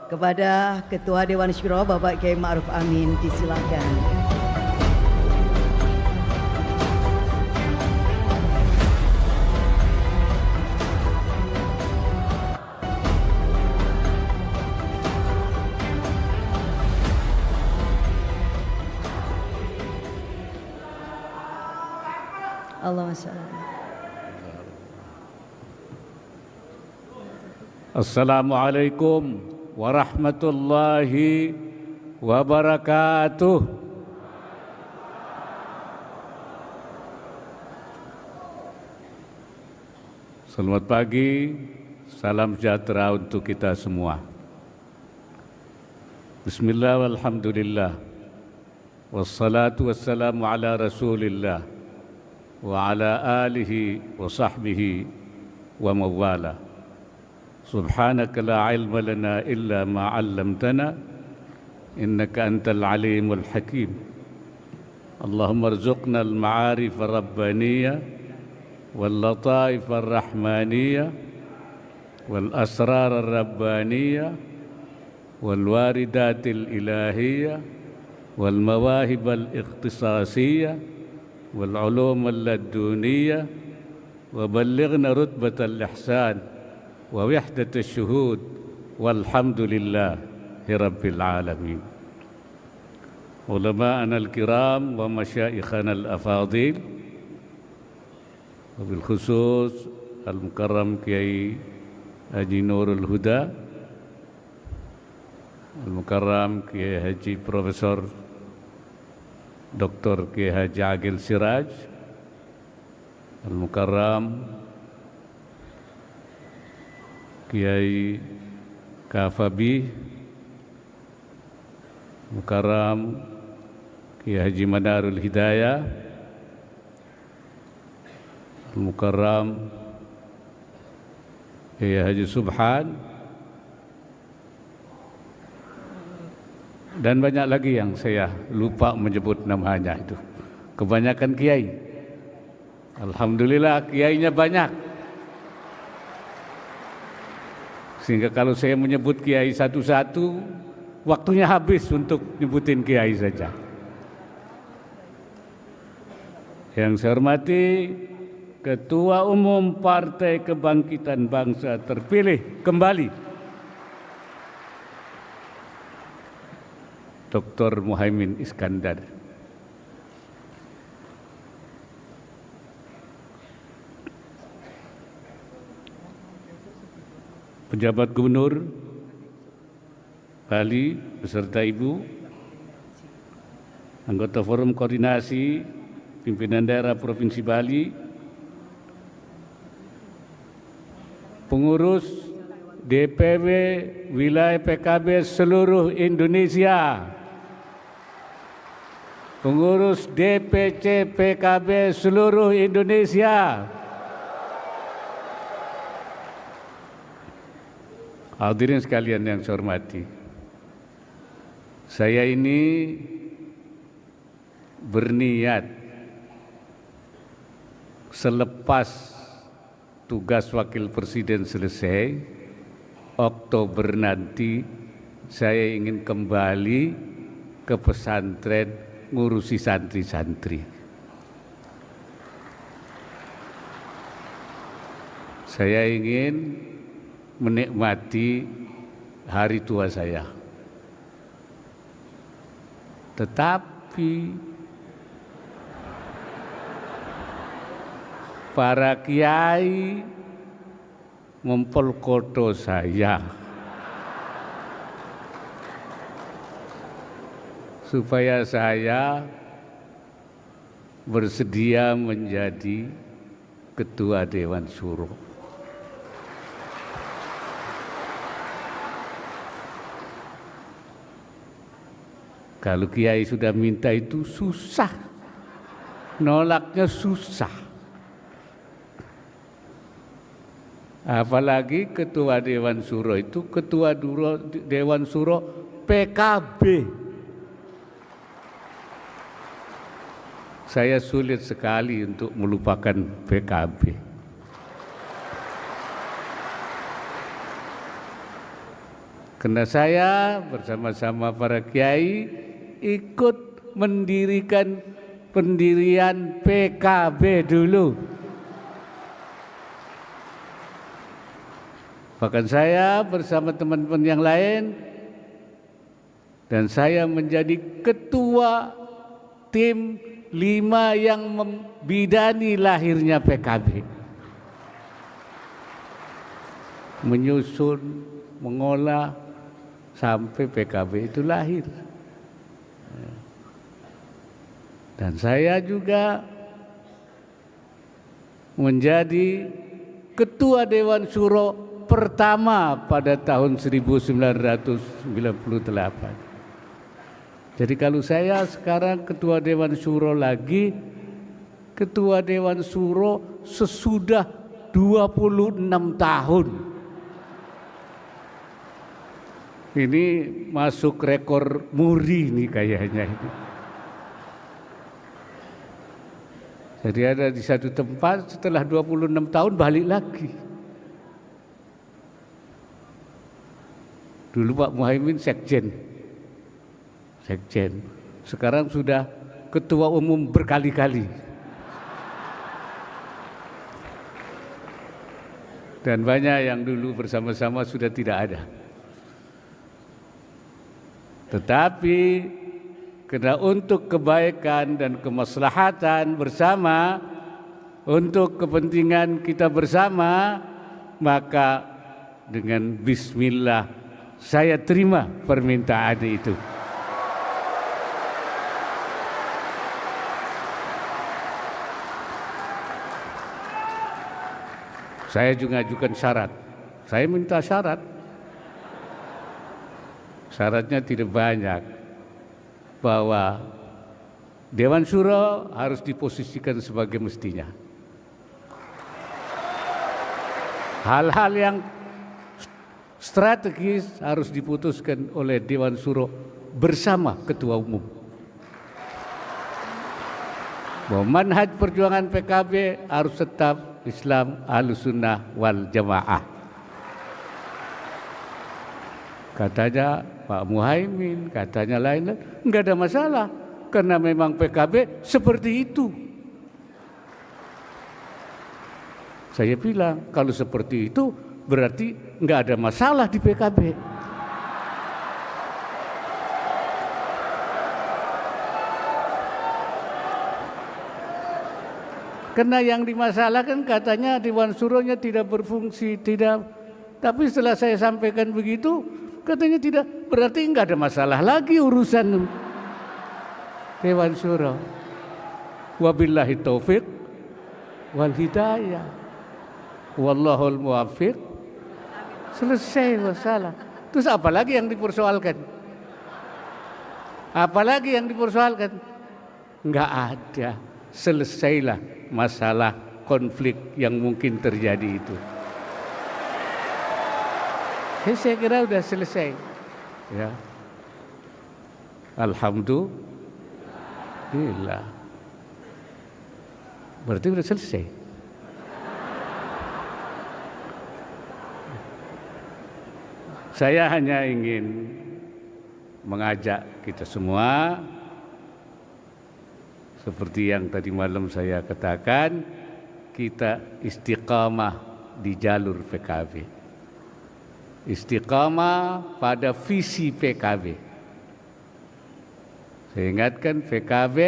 Kepada Ketua Dewan Syuro Bapak Kiai Ma'ruf Amin, disilakan. Allahumma shalli. Assalamualaikum warahmatullahi wabarakatuh. Selamat pagi, salam sejahtera untuk kita semua. Bismillah walhamdulillah, wassalatu wassalamu ala rasulillah wa ala alihi wa sahbihi wa mawala. Subhanaka la ilma lana illa ma 'allamtana innaka antal alimul hakim. Allahumma arzuqna al-ma'arif ar-rabbaniyah wal lataif ar-rahmaniyah wal asrar ar-rabbaniyah wal waridatil ilahiyah wal mawahib al-ikhtisasiyah wal ulum al-laduniyah wa ballighna rutbatal ihsan wa wahdatus syuhud walhamdulillahi rabbil alamin. Ulama'ana al-kiram wa masyaikhana al-afadil, wabil khusus al-mukarram Kiai Haji Nurul Huda, al-mukarram Kiai Haji Profesor Dr. Kiai Haji Agil Siraj, al-mukarram Kiai Kafabi, mukarram Kiai Haji Manarul Hidayah, mukarram Kiai Haji Subhan, dan banyak lagi yang saya lupa menyebut namanya itu. Kebanyakan kiai. Alhamdulillah kiainya banyak. Sehingga kalau saya menyebut kiai satu-satu, waktunya habis untuk nyebutin kiai saja. Yang saya hormati Ketua Umum Partai Kebangkitan Bangsa terpilih kembali, Dr. Muhaimin Iskandar. Pejabat Gubernur Bali beserta Ibu, anggota Forum Koordinasi Pimpinan Daerah Provinsi Bali, pengurus DPW Wilayah PKB seluruh Indonesia, pengurus DPC PKB seluruh Indonesia, hadirin sekalian yang saya hormati, saya ini berniat selepas tugas Wakil Presiden selesai, Oktober nanti saya ingin kembali ke pesantren ngurusi santri-santri. Saya ingin menikmati hari tua saya. Tetapi para kiai mempelkoto saya supaya saya bersedia menjadi Ketua Dewan Syuro. Kalau kiai sudah minta itu susah, nolaknya susah. Apalagi Ketua Dewan Syuro itu Ketua Dewan Syuro PKB. Saya sulit sekali untuk melupakan PKB. Karena saya bersama-sama para kiai ikut mendirikan pendirian PKB dulu. Bahkan saya bersama teman-teman yang lain, dan saya menjadi ketua tim 5 yang membidani lahirnya PKB. Menyusun, mengolah, sampai PKB itu lahir. Dan saya juga menjadi ketua Dewan Syuro pertama pada tahun 1998. Jadi kalau saya sekarang ketua Dewan Syuro lagi, ketua Dewan Syuro sesudah 26 tahun. Ini masuk rekor muri nih kayaknya ini. Jadi ada di satu tempat setelah 26 tahun balik lagi. Dulu Pak Muhaimin sekjen. Sekarang sudah ketua umum berkali-kali. Dan banyak yang dulu bersama-sama sudah tidak ada. Tetapi karena untuk kebaikan dan kemaslahatan bersama, untuk kepentingan kita bersama, maka dengan bismillah saya terima permintaan itu. Saya juga ajukan syarat. Saya minta syarat. Syaratnya tidak banyak. Bahwa Dewan Syuro harus diposisikan sebagai mestinya. Hal-hal yang strategis harus diputuskan oleh Dewan Syuro bersama Ketua Umum. Bahwa manhaj perjuangan PKB harus tetap Islam Ahlussunnah wal Jamaah. Katanya Pak Muhaimin, katanya lain-lain, enggak ada masalah karena memang PKB seperti itu. Saya bilang kalau seperti itu berarti enggak ada masalah di PKB. Karena yang dimasalahkan katanya Dewan Syuronya tidak berfungsi, tidak. Tapi setelah saya sampaikan begitu, katanya tidak, berarti enggak ada masalah lagi urusan Dewan Syuro. Wabillahi taufiq wal hidayah. Wallahul muwaffiq. Selesai masalah. Terus apa lagi yang dipersoalkan? Apalagi yang dipersoalkan? Enggak ada. Selesailah masalah konflik yang mungkin terjadi itu. Saya kira sudah selesai. Ya. Alhamdulillah. Berarti sudah selesai. Saya hanya ingin mengajak kita semua, seperti yang tadi malam saya katakan, kita istiqamah di jalur PKB. Istiqamah pada visi PKB. Saya ingatkan PKB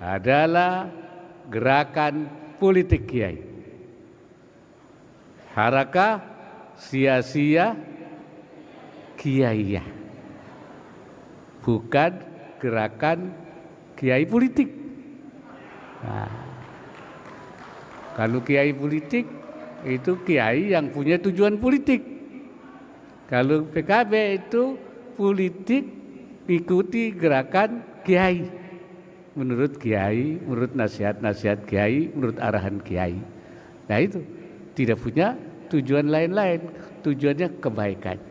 adalah gerakan politik kiai. Harakah sia-sia kiai, bukan gerakan kiai politik. Nah, kalau kiai politik itu kiai yang punya tujuan politik. Kalau PKB itu politik ikuti gerakan kiai. Menurut kiai, menurut nasihat-nasihat kiai, menurut arahan kiai. Nah itu tidak punya tujuan lain-lain, tujuannya kebaikan.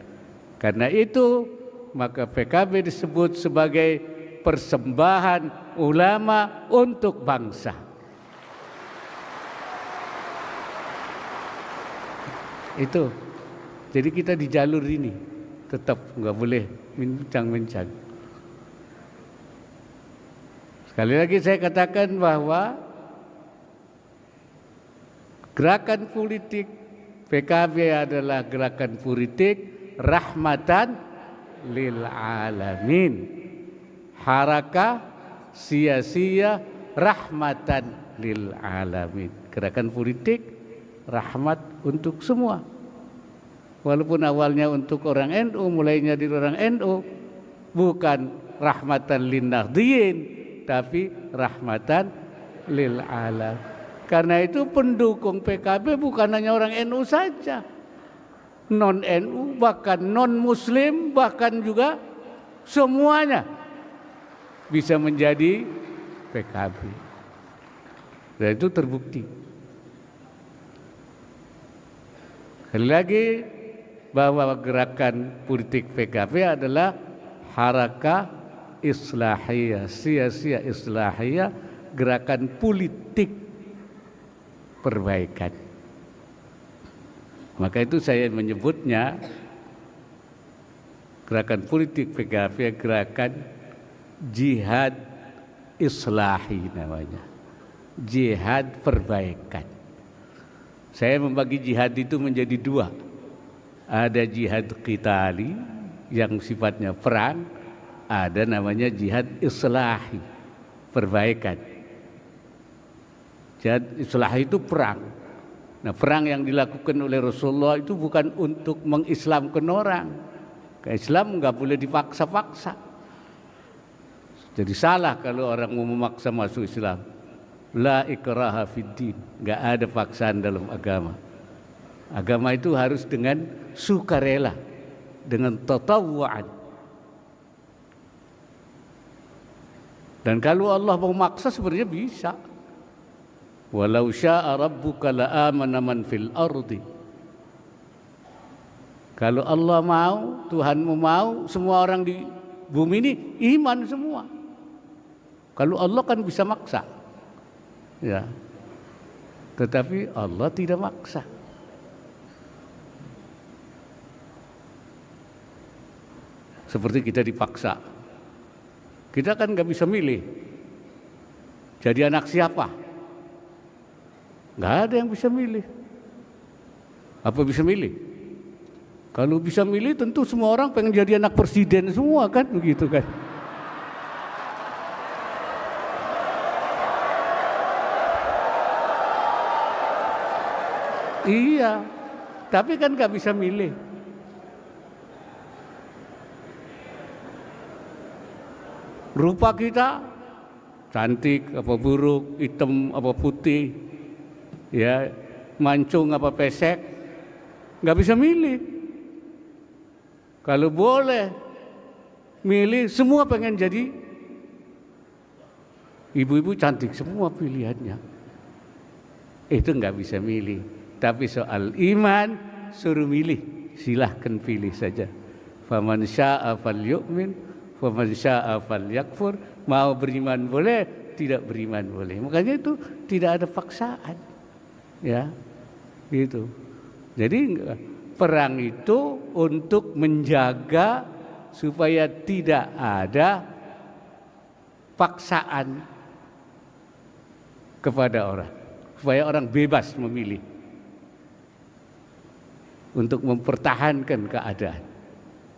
Karena itu maka PKB disebut sebagai persembahan ulama untuk bangsa. Itu. Jadi kita di jalur ini. tetap nggak boleh bincang-bincang. Sekali lagi saya katakan bahwa gerakan politik PKB adalah gerakan politik rahmatan lil alamin. Harakah sia-sia rahmatan lil alamin. Gerakan politik rahmat untuk semua. Walaupun awalnya untuk orang NU, mulainya dari orang NU, bukan rahmatan lin nahdliyin, tapi rahmatan lil alam. Karena itu pendukung PKB bukan hanya orang NU saja, non NU, bahkan non Muslim, bahkan juga semuanya bisa menjadi PKB. Dan itu terbukti. Sekali lagi bahwa gerakan politik PKB adalah harakah islahiyah, sia-sia islahiyah, gerakan politik perbaikan. Maka itu saya menyebutnya gerakan politik PKB gerakan jihad islahi namanya. Jihad perbaikan. Saya membagi jihad itu menjadi dua. Ada jihad qitali yang sifatnya perang, ada namanya jihad islahi, perbaikan. Jihad islahi itu perang. Nah, perang yang dilakukan oleh Rasulullah itu bukan untuk mengislamkan orang. Ke Islam nggak boleh dipaksa-paksa. Jadi salah kalau orang mau memaksa masuk Islam. La ikraha fid din, nggak ada paksaan dalam agama. Agama itu harus dengan sukarela, dengan tatawu'an. Dan kalau Allah mau maksa sebenarnya bisa. Walau syaa rabbuka la amana man fil ardi. Kalau Allah mau, Tuhanmu mau, semua orang di bumi ini iman semua. Kalau Allah kan bisa maksa. Ya. Tetapi Allah tidak maksa. Seperti kita dipaksa. Kita kan nggak bisa milih. Jadi anak siapa? Nggak ada yang bisa milih. Apa bisa milih? Kalau bisa milih tentu semua orang pengen jadi anak presiden semua kan, begitu kan? Iya, tapi kan nggak bisa milih. Rupa kita cantik apa buruk, hitam apa putih, ya mancung apa pesek, nggak bisa milih. Kalau boleh milih, semua pengen jadi ibu-ibu cantik semua pilihannya. Itu nggak bisa milih. Tapi soal iman suruh milih, silahkan pilih saja. Faman syaa falyu'min, faman syaa falyakfur. Mau beriman boleh, tidak beriman boleh. Makanya itu tidak ada paksaan, ya, gitu. Jadi perang itu untuk menjaga supaya tidak ada paksaan kepada orang, supaya orang bebas memilih. Untuk mempertahankan keadaan,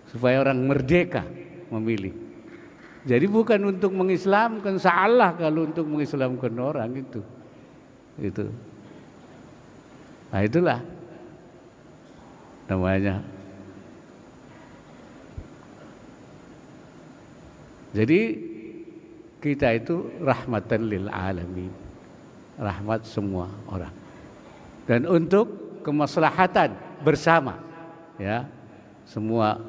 supaya orang merdeka memilih. Jadi bukan untuk mengislamkan, salah kalau untuk mengislamkan orang itu. Nah itulah namanya. Jadi kita itu rahmatan lil alamin, rahmat semua orang, dan untuk kemaslahatan bersama, ya, semua.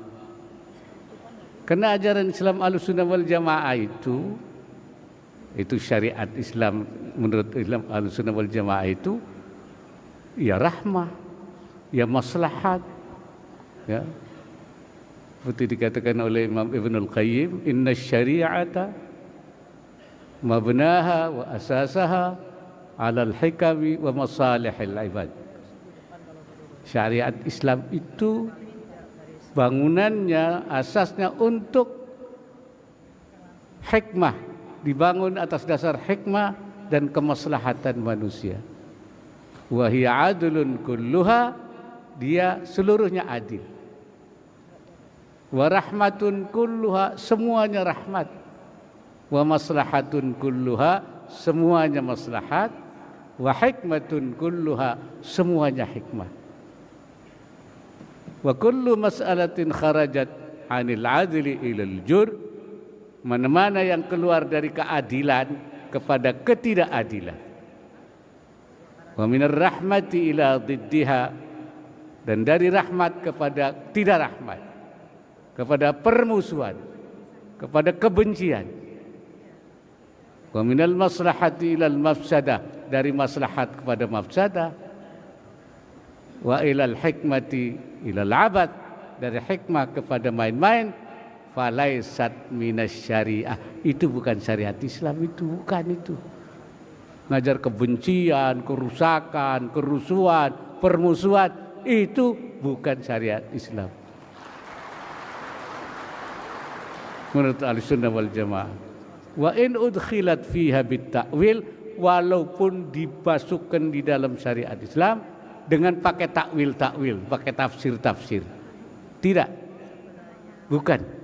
Karena ajaran Islam Ahlussunnah wal Jamaah itu syariat Islam menurut Islam Ahlussunnah wal Jamaah itu ya rahmah, ya maslahat, ya. Seperti dikatakan oleh Imam Ibnul Qayyim, inna syari'ata mabnaha wa asasaha alal hikami wa masalihil ibad. Syariat Islam itu bangunannya, asasnya untuk hikmah, dibangun atas dasar hikmah dan kemaslahatan manusia. Wa hiya adlun kulluha, dia seluruhnya adil. Wa rahmatun kulluha, semuanya rahmat. Wa maslahatun kulluha, semuanya maslahat. Wa hikmatun kulluha, semuanya hikmah. Wa kullu mas'alatin kharajat 'anil 'adli ilal jur, mana-mana yang keluar dari keadilan kepada ketidakadilan. Wa minar rahmati ila diddiha, dan dari rahmat kepada tidak rahmat, kepada permusuhan, kepada kebencian. Wa minal maslahati ilal mafsadah, dari maslahat kepada mafsadah. Wa ilal hikmati ilal abad, dari hikmah kepada main-main. Falaisat minas syariah, itu bukan syariat Islam, itu bukan itu. Ngajar kebencian, kerusakan, kerusuhan, permusuhan, itu bukan syariat Islam menurut Ahlussunnah wal Jamaah. Wa in udkhilat fiha bitta'wil, walaupun dimasukkan di dalam syariat Islam dengan pakai takwil, pakai tafsir. Tidak, bukan.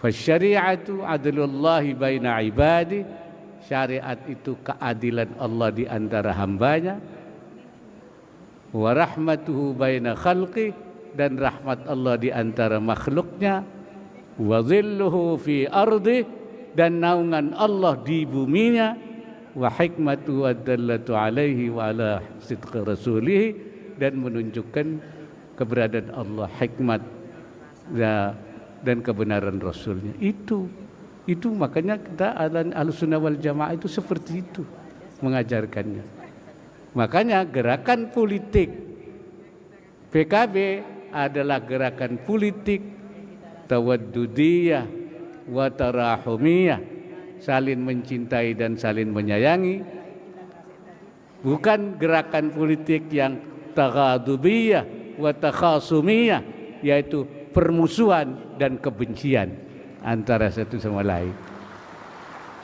Fasyari'atu adlullahi baina ibadi, syariat itu keadilan Allah di antara hambanya. Wa rahmatuhu baina khalqi, dan rahmat Allah di antara makhluknya. Wa dhilluhu fi ardi, dan naungan Allah di buminya. Wa hikmatu ad-dallatu alaihi wa ala sidqi rasulih, dan menunjukkan keberadaan Allah, hikmat dan kebenaran Rasulnya. Itu makanya kita Ahlussunnah wal Jamaah itu seperti itu mengajarkannya. Makanya gerakan politik PKB adalah gerakan politik tawaddudiyah wa tarahumiyah, saling mencintai dan saling menyayangi. Bukan gerakan politik yang taghadubiyah wa takhasumiyah, yaitu permusuhan dan kebencian antara satu sama lain.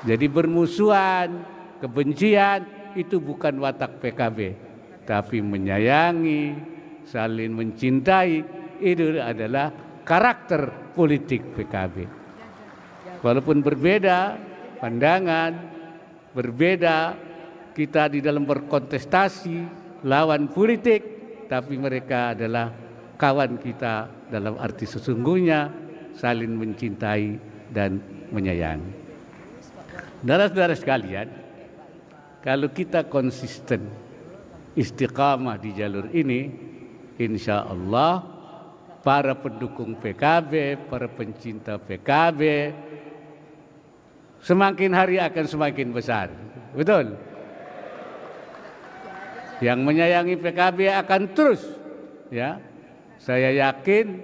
Jadi bermusuhan, kebencian itu bukan watak PKB, tapi menyayangi, saling mencintai, itu adalah karakter politik PKB. Walaupun berbeda pandangan, berbeda kita di dalam berkontestasi, lawan politik, tapi mereka adalah kawan kita dalam arti sesungguhnya, saling mencintai dan menyayangi. Saudara-saudara sekalian, kalau kita konsisten istiqamah di jalur ini, insya Allah para pendukung PKB, para pencinta PKB semakin hari akan semakin besar. Betul? Yang menyayangi PKB akan terus, ya. Saya yakin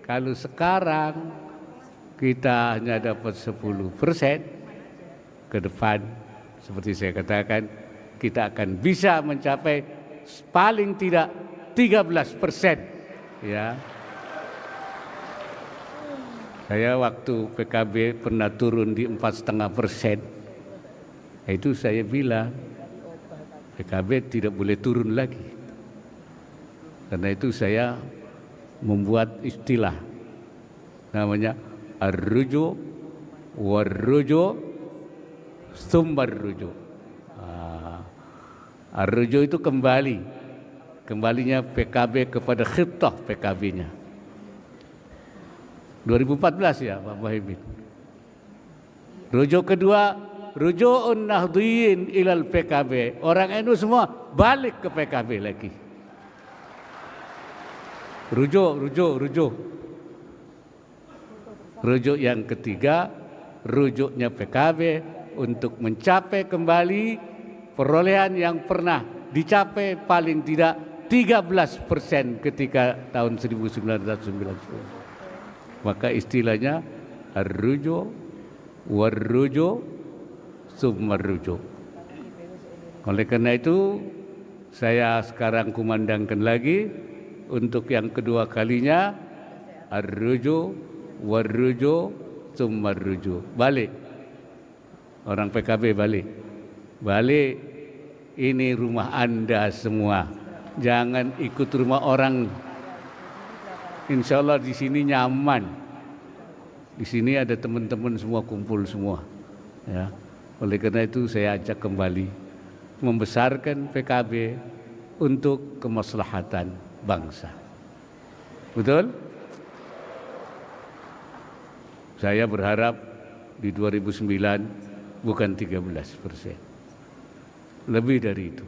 kalau sekarang kita hanya dapat 10%, ke depan seperti saya katakan kita akan bisa mencapai paling tidak 13%, ya. Saya waktu PKB pernah turun di 4,5%, itu saya bilang PKB tidak boleh turun lagi. Karena itu saya membuat istilah namanya ar-ruju war-ruju sumbar ruju. Ar-ruju itu kembalinya PKB kepada khitah PKB-nya 2014, ya Pak Muhaimin. Rujuk kedua, ruju'un nahdhiyin ilal PKB, orang NU semua balik ke PKB lagi. Rujuk. Rujuk yang ketiga, rujuknya PKB untuk mencapai kembali perolehan yang pernah dicapai paling tidak 13% ketika tahun 1990. Maka istilahnya ar-rujuk war-rujuk summa rujuk. Oleh karena itu saya sekarang kumandangkan lagi untuk yang kedua kalinya ar-ruju war-ruju tsumma ar-ruju. Balik. Orang PKB balik. Balik, ini rumah Anda semua. Jangan ikut rumah orang. Insya Allah di sini nyaman. Di sini ada teman-teman semua kumpul semua. Ya. Oleh karena itu saya ajak kembali membesarkan PKB untuk kemaslahatan bangsa. Betul? Saya berharap di 2009 bukan 13%. Lebih dari itu.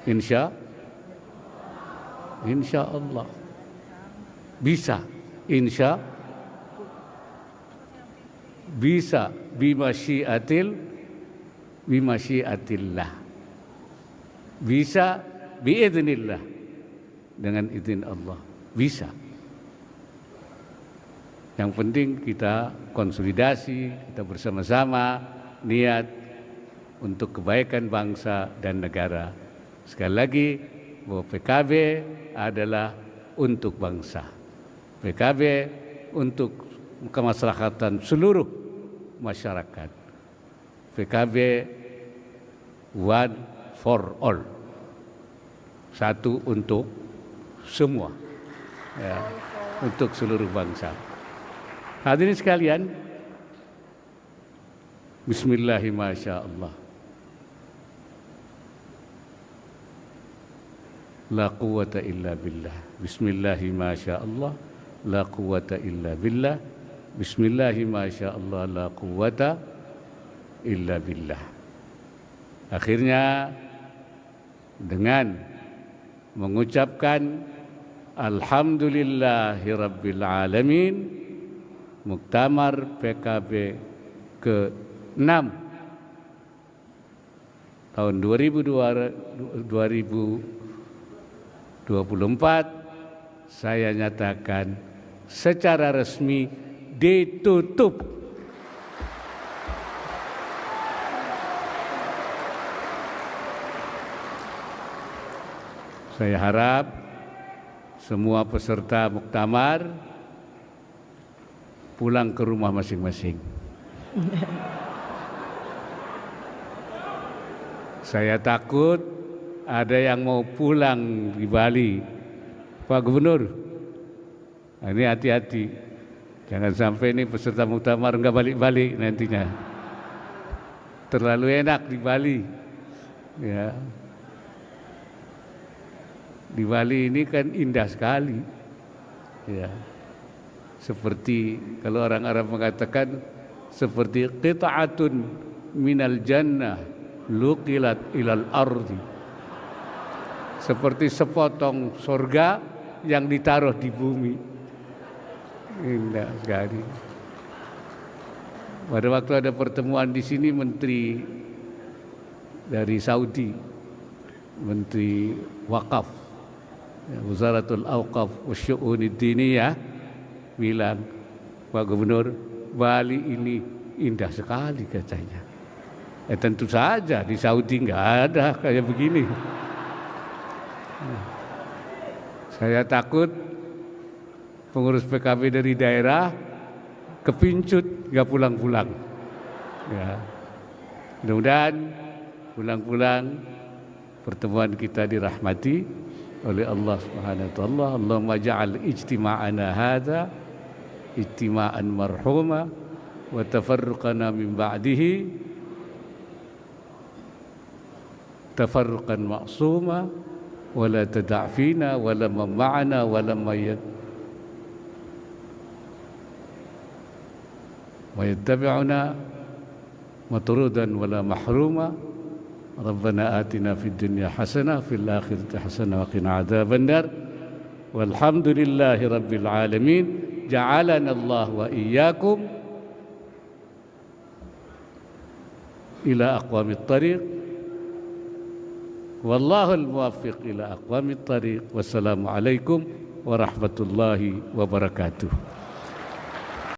Insya Allah. Bisa. Bisa bimasyiatillah. Bisa biidznillah. Dengan izin Allah. Bisa. Yang penting kita konsolidasi, kita bersama-sama niat untuk kebaikan bangsa dan negara. Sekali lagi, bahwa PKB adalah untuk bangsa. PKB untuk kemaslahatan seluruh masyarakat. PKB one for all. Satu untuk semua. Ya, untuk seluruh bangsa. Hadirin sekalian, bismillahirrahmanirrahim. La quwwata illa billah. Bismillahirrahmanirrahim. La quwwata illa billah. Bismillahirrahmanirrahim. La quwwata illa billah. Akhirnya dengan mengucapkan alhamdulillahirabbil alamin, Muktamar PKB ke-6 tahun 2024 saya nyatakan secara resmi ditutup. Saya harap semua peserta muktamar pulang ke rumah masing-masing. Saya takut ada yang mau pulang di Bali. Pak Gubernur, ini hati-hati. Jangan sampai ini peserta muktamar nggak balik-balik nantinya. Terlalu enak di Bali. Ya. Di Bali ini kan indah sekali. Ya. Seperti kalau orang Arab mengatakan seperti qita'atun minal jannah luqilat ilal ardi. Seperti sepotong surga yang ditaruh di bumi. Indah sekali. Pada waktu ada pertemuan di sini menteri dari Saudi, menteri Wakaf, Wazaratul Awqaf Wasyu'unid Diniyah bilang, Pak Gubernur, Bali ini indah sekali katanya. Tentu saja di Saudi nggak ada kayak begini. Saya takut pengurus PKB dari daerah kepincut nggak pulang-pulang. Ya. Mudah-mudahan pulang-pulang pertemuan kita dirahmati oleh Allah Subhanahu wa taala. Allahumma ja'al ijtima'ana hadza ijtima'an marhuma wa tafarruqana min ba'dihi tafarruqan ma'suma wa la tada' fina wa la ma'ana wa la mayyad wa yattabi'una matrudan wa la mahruma. Rabbana atina fid dunya hasanah fil akhirati hasanah wa qina adzaban nar. Walhamdulillahi rabbil alamin. Ja'alana Allah wa iyyakum ila aqwamit thariq. Wallahu al-muwaffiq ila aqwamit thariq. Wassalamu alaikum warahmatullahi wabarakatuh.